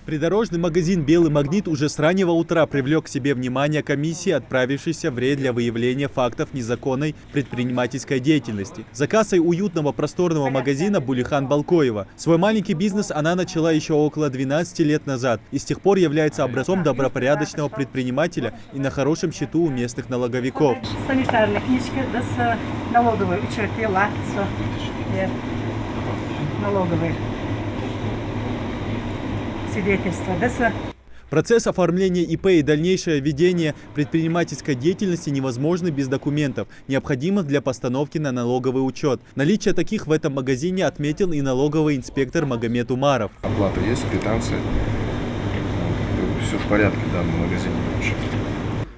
Придорожный магазин «Белый магнит» уже с раннего утра привлек к себе внимание комиссии, отправившейся в рейд для выявления фактов незаконной предпринимательской деятельности. За кассой уютного просторного магазина Булихан Балкоева. Свой маленький бизнес она начала еще около 12 лет назад и с тех пор является образцом добропорядочного предпринимателя и на хорошем счету у местных налоговиков. Санитарная книжка, да, с налоговой учет, налоговые свидетельства, да, с... Процесс оформления ИП и дальнейшее ведение предпринимательской деятельности невозможно без документов, необходимых для постановки на налоговый учет. Наличие таких в этом магазине отметил и налоговый инспектор Магомед Умаров. Оплата есть, квитанция, все в порядке в данном магазине.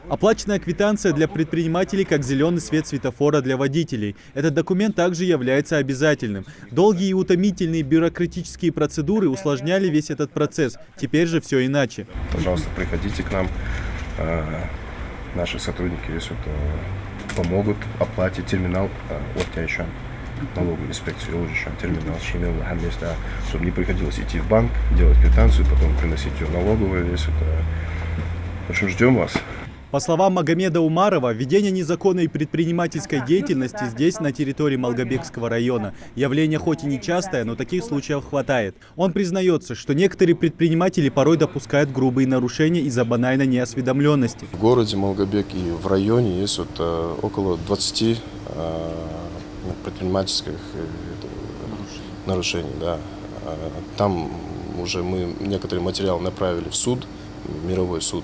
Оплаченная квитанция для предпринимателей как зеленый свет светофора для водителей. Этот документ также является обязательным. Долгие и утомительные бюрократические процедуры усложняли весь этот процесс. Теперь же все иначе. Пожалуйста, приходите к нам. Наши сотрудники помогут оплате терминал Ортяйшан. Налоговую инспекцию терминал Шимил, чтобы не приходилось идти в банк, делать квитанцию, потом приносить ее в налоговую. В общем, ждем вас. По словам Магомеда Умарова, ведение незаконной предпринимательской деятельности здесь, на территории Малгобекского района, явление хоть и нечастое, но таких случаев хватает. Он признается, что некоторые предприниматели порой допускают грубые нарушения из-за банальной неосведомленности. В городе Малгобек и в районе есть около 20 предпринимательских нарушений. Да. Там уже мы некоторые материалы направили в суд, мировой суд.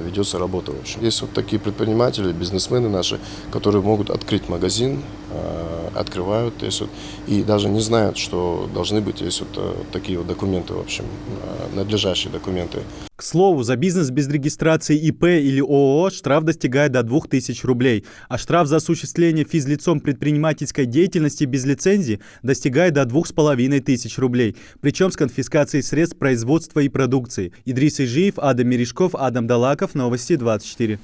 Ведется работа. В общем. Есть такие предприниматели, бизнесмены наши, которые могут открыть магазин, открывают и даже не знают, что должны быть такие документы, в общем, надлежащие документы. К слову, за бизнес без регистрации ИП или ООО штраф достигает до 2000 рублей, а штраф за осуществление физлицом предпринимательской деятельности без лицензии достигает до 2500 рублей, причем с конфискацией средств производства и продукции. Идрис Ижиев, Адам Мережков, Адам Далаков, Новости 24.